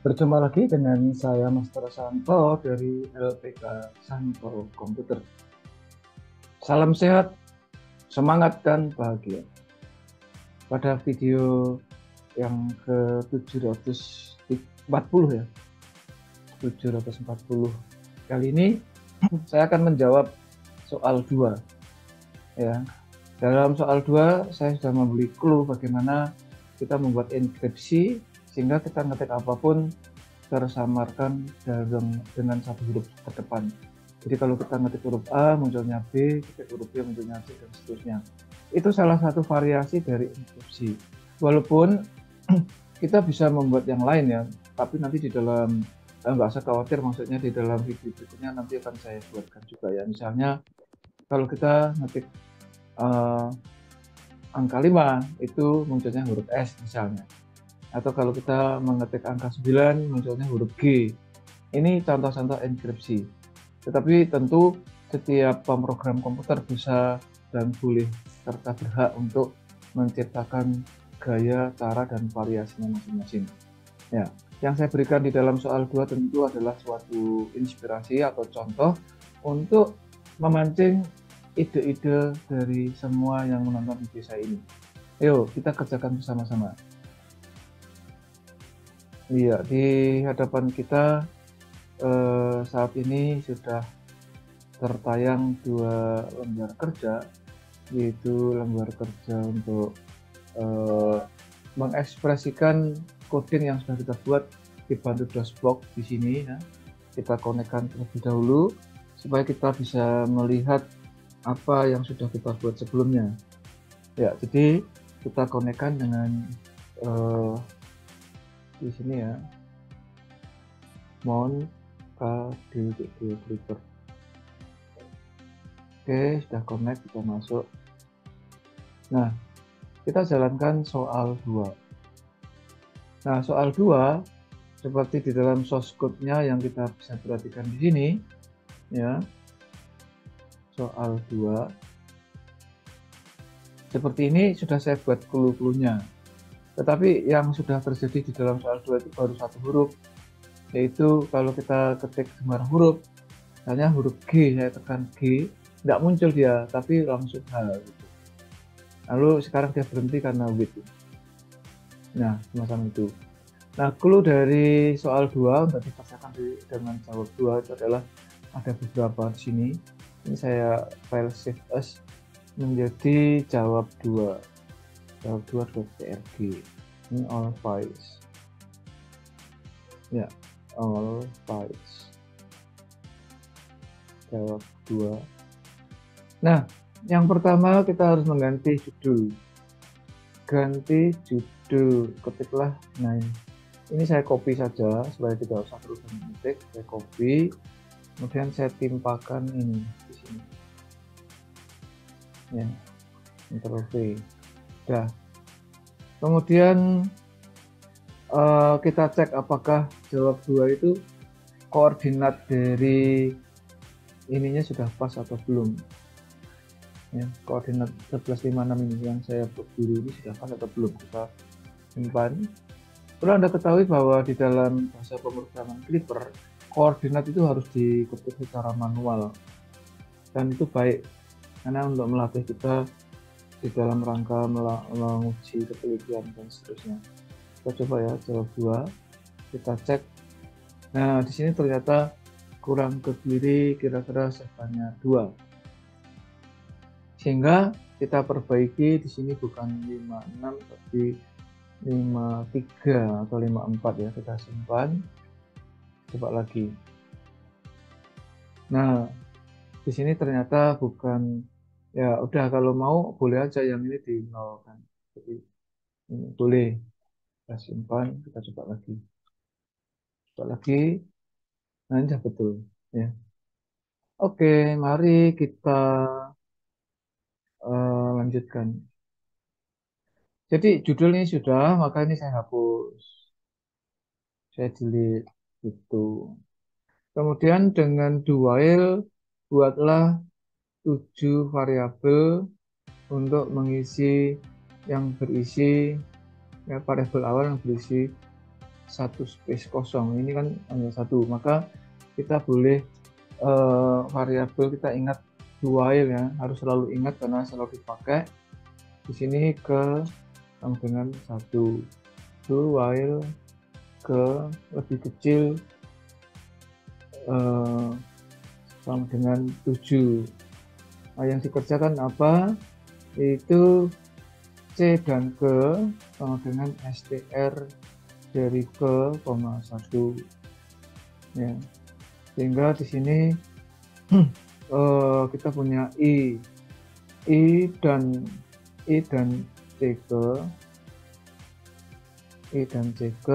Berjumpa lagi dengan saya Master Santo dari LPK Santo Komputer. Salam sehat, semangat dan bahagia. Pada video yang ke-740 ya, 740 kali ini saya akan menjawab soal 2 ya. Dalam soal 2 saya sudah memberi clue bagaimana kita membuat enkripsi sehingga kita ngetik apapun tersamarkan dengan satu huruf ke depan. Jadi kalau kita ngetik huruf A munculnya B, ketik huruf B munculnya C dan seterusnya. Itu salah satu variasi dari enkripsi. Walaupun kita bisa membuat yang lain ya, tapi nanti di dalam nggak usah khawatir, maksudnya di dalam video berikutnya nanti akan saya buatkan juga ya. Misalnya kalau kita ngetik uh, angka 5 itu munculnya huruf S misalnya. Atau kalau kita mengetik angka 9 munculnya huruf G. Ini contoh-contoh enkripsi. Tetapi tentu setiap pemrogram komputer bisa dan boleh serta berhak untuk menciptakan gaya, cara, dan variasinya masing-masing. Ya, yang saya berikan di dalam soal 2 tentu adalah suatu inspirasi atau contoh untuk memancing ide-ide dari semua yang menonton video saya ini. Ayo, kita kerjakan bersama-sama. Iya, di hadapan kita saat ini sudah tertayang dua lembar kerja, yaitu lembar kerja untuk mengekspresikan coding yang sudah kita buat dibantu DOSBox di sini. Ya. Kita konekkan terlebih dahulu supaya kita bisa melihat apa yang sudah kita buat sebelumnya. Ya, jadi kita konekkan dengan di sini ya, mount KDD Oke, sudah connect, kita masuk. Nah, kita jalankan soal 2. Nah, soal 2 seperti di dalam source code-nya yang kita bisa perhatikan di sini ya. Soal 2 seperti ini sudah saya buat clue-cluenya. Tetapi yang sudah terjadi di dalam soal 2 itu baru satu huruf, yaitu kalau kita ketik sembarang huruf, misalnya huruf G, saya tekan G, tidak muncul dia, tapi langsung H gitu. Lalu sekarang dia berhenti karena with. Nah, semacam itu. Nah, clue dari soal 2 untuk dipaksakan dengan jawab 2 itu adalah ada beberapa di sini. Ini saya file save as menjadi jawab 2. Jawab 2.prg. Ini all files. Ya, all files. Jawab 2. Nah, yang pertama kita harus mengganti judul. Ganti judul, ketiklah. Nah, ini saya copy saja supaya tidak usah terus mengetik. Saya copy, kemudian saya timpakan ini di sini. Ya, Ctrl V. Dah. Kemudian kita cek apakah jawab 2 itu koordinat dari ininya sudah pas atau belum. Ya, koordinat 1156 ini yang saya buat dulu ini sudah pas atau belum, kita simpan. Perlu Anda ketahui bahwa di dalam bahasa pemrograman Clipper, koordinat itu harus diketik secara manual. Dan itu baik, karena untuk melatih kita di dalam rangka menguji ketelitian dan seterusnya. Kita coba ya, jawab 2. Kita cek. Nah, di sini ternyata kurang ke kiri kira-kira sebanyak 2. Sehingga kita perbaiki di sini bukan 56 tapi 53 atau 54 ya, kita simpan, coba lagi. Nah, di sini ternyata bukan, ya udah kalau mau boleh aja yang ini di nol kan. Jadi ini boleh, kita simpan, kita coba lagi. Coba lagi, nah ini sudah betul ya. Oke, mari kita lanjutkan. Jadi judul ini sudah, maka ini saya hapus. Saya delete itu. Kemudian dengan do while buatlah 7 variabel untuk mengisi yang berisi ya, variabel awal yang berisi satu space kosong. Ini kan hanya satu, maka kita boleh variabel kita ingat do while ya, harus selalu ingat karena selalu dipakai. Di sini ke sama dengan 1, do while ke lebih kecil sama dengan 7. Nah, yang dikerjakan apa? Yaitu C dan G sama dengan str dari ke, 1 ya. Sehingga di sini kita punya I dan CK,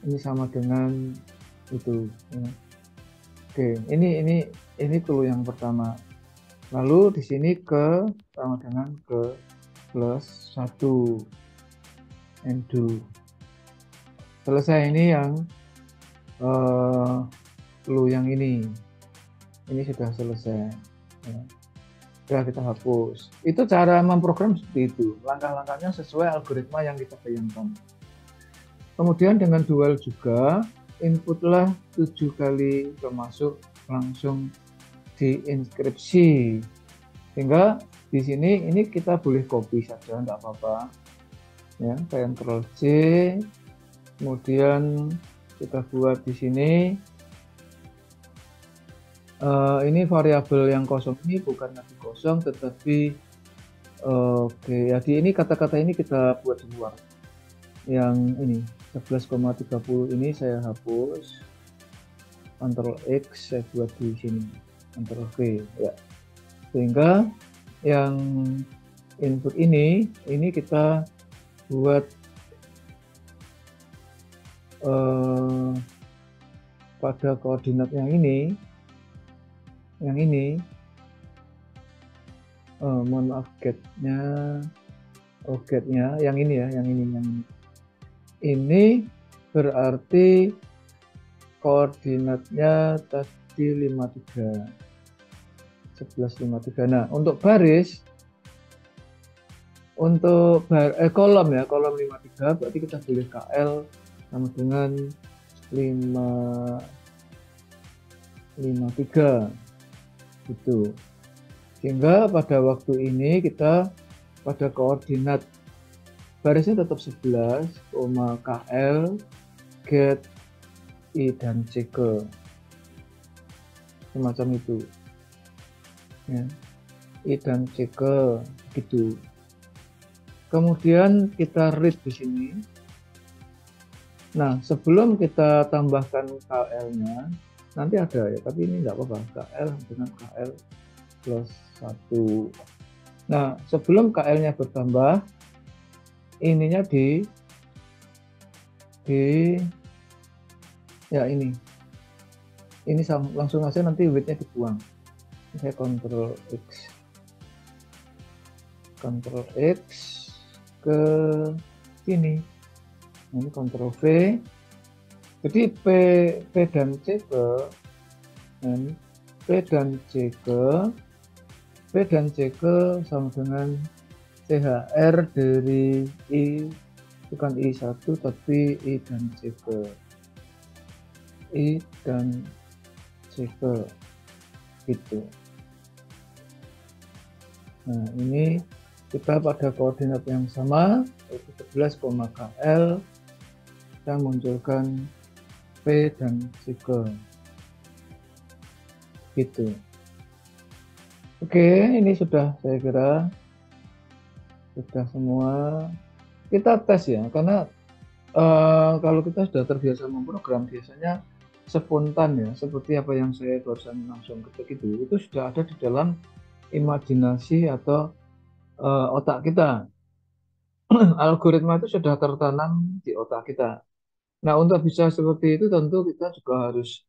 ini sama dengan itu ya. Oke, ini clue yang pertama. Lalu di sini ke sama dengan ke plus 1 and do. Selesai. Ini yang clue yang ini sudah selesai ya. Sudah kita hapus. Itu cara memprogram seperti itu. Langkah-langkahnya sesuai algoritma yang kita bayangkan. Kemudian dengan dual juga, inputlah 7 kali termasuk langsung diinskripsi. Sehingga di sini ini kita boleh copy saja, enggak apa-apa. Ya, Ctrl C. Kemudian kita buat di sini. Ini variabel yang kosong ini bukan lagi kosong, tetapi oke ya, di ini kata-kata ini kita buat di luar. Yang ini 11,30 ini saya hapus, Ctrl X saya buat di sini, Ctrl V ya. Sehingga yang input ini kita buat pada koordinat yang ini, mohon maaf, getnya yang ini ya, yang ini. Ini berarti koordinatnya tadi 11,53. Nah, untuk baris, untuk kolom ya, kolom 53 berarti kita boleh KL sama dengan 53 gitu. Sehingga pada waktu ini kita pada koordinat barisnya tetap 11, KL get I dan CK semacam itu ya, I dan CK gitu. Kemudian kita read di sini. Nah, sebelum kita tambahkan KL-nya, nanti ada ya, tapi ini enggak apa-apa, KL dengan KL plus 1. Nah, sebelum KL-nya bertambah, ininya di ya ini langsung aja nanti width-nya dibuang. Saya Ctrl X ke sini, ini Ctrl V. Jadi P dan C ke sama dengan CHR dari I, bukan I1 tapi I dan CK gitu. Nah, ini kita pada koordinat yang sama, yaitu 11,KL, kita munculkan P dan CK gitu. Oke, ini sudah, saya kira sudah semua. Kita tes ya, karena kalau kita sudah terbiasa memprogram, biasanya spontan ya, seperti apa yang saya barusan langsung ketik itu sudah ada di dalam imajinasi atau otak kita. Algoritma itu sudah tertanam di otak kita. Nah, untuk bisa seperti itu tentu kita juga harus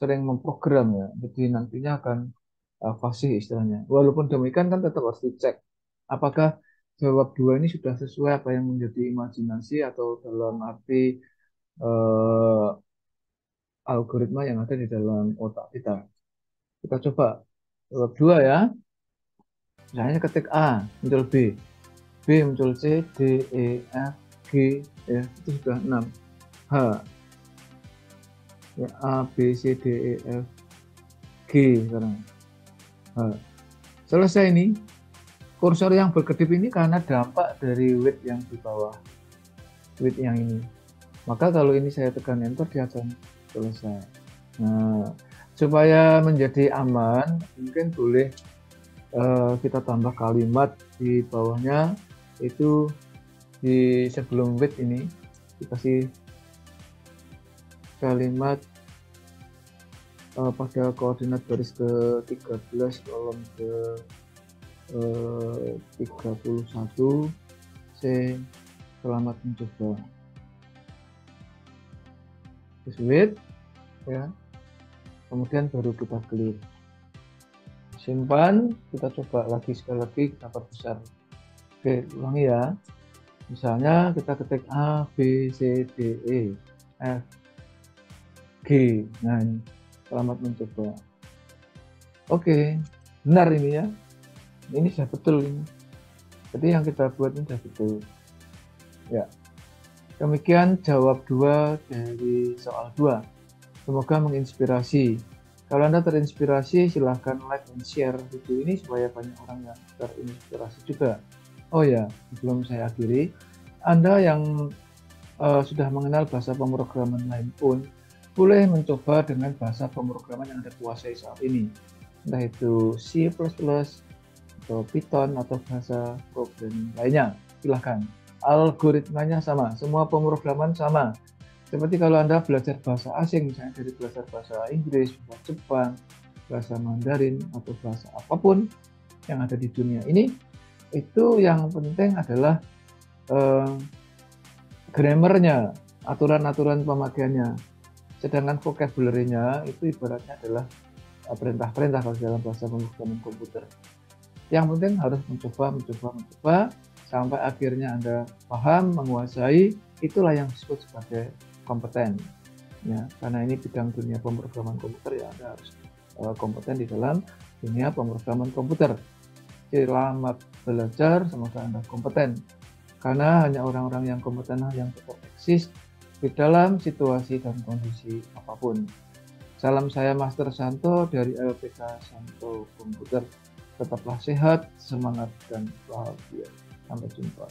sering memprogram ya, jadi nantinya akan fasih istilahnya. Walaupun demikian kan tetap harus dicek apakah jawab 2 ini sudah sesuai apa yang menjadi imajinasi atau dalam arti algoritma yang ada di dalam otak kita. Kita coba jawab 2 ya. Misalnya ketik A, muncul B muncul C, D, E, F, G ya, itu sudah 6. H. Ya, A, B, C, D, E, F, G sekarang. H. Selesai ini. Kursor yang berkedip ini karena dampak dari width yang di bawah. Width yang ini. Maka kalau ini saya tekan enter, dia akan selesai. Nah, supaya menjadi aman, mungkin boleh kita tambah kalimat di bawahnya, itu di sebelum width ini dikasih kalimat pada koordinat baris ke 13 kolom ke 31 C, selamat mencoba. Width ya, kemudian baru kita klik, simpan, kita coba lagi sekali lagi, kita perbesar. Oke, ulangi ya. Misalnya kita ketik A, B, C, D, E, F, G. Nah, ini selamat mencoba. Oke, benar ini ya. Ini sudah betul ini. Jadi yang kita buat ini sudah betul. Ya. Demikian jawab 2 dari soal 2. Semoga menginspirasi. Kalau Anda terinspirasi, silahkan like dan share video ini supaya banyak orang yang terinspirasi juga. Oh ya, sebelum saya akhiri, Anda yang sudah mengenal bahasa pemrograman lain pun boleh mencoba dengan bahasa pemrograman yang Anda kuasai saat ini. Entah itu C++, atau Python, atau bahasa programming lainnya. Silahkan. Algoritmanya sama, semua pemrograman sama. Seperti kalau Anda belajar bahasa asing, misalnya dari belajar bahasa Inggris, bahasa Jepang, bahasa Mandarin, atau bahasa apapun yang ada di dunia ini, itu yang penting adalah grammarnya, aturan-aturan pemakaiannya. Sedangkan vocabulary-nya itu ibaratnya adalah perintah-perintah kalau dalam bahasa pemrograman komputer. Yang penting harus mencoba, sampai akhirnya Anda paham, menguasai, itulah yang disebut sebagai kompeten. Ya, karena ini bidang dunia pemrograman komputer, ya Anda harus kompeten di dalam dunia pemrograman komputer. Selamat belajar, semoga Anda kompeten. Karena hanya orang-orang yang kompeten yang tetap eksis di dalam situasi dan kondisi apapun. Salam saya Master Santo dari LPK Santo Komputer. Tetaplah sehat, semangat, dan bahagia. Sampai jumpa.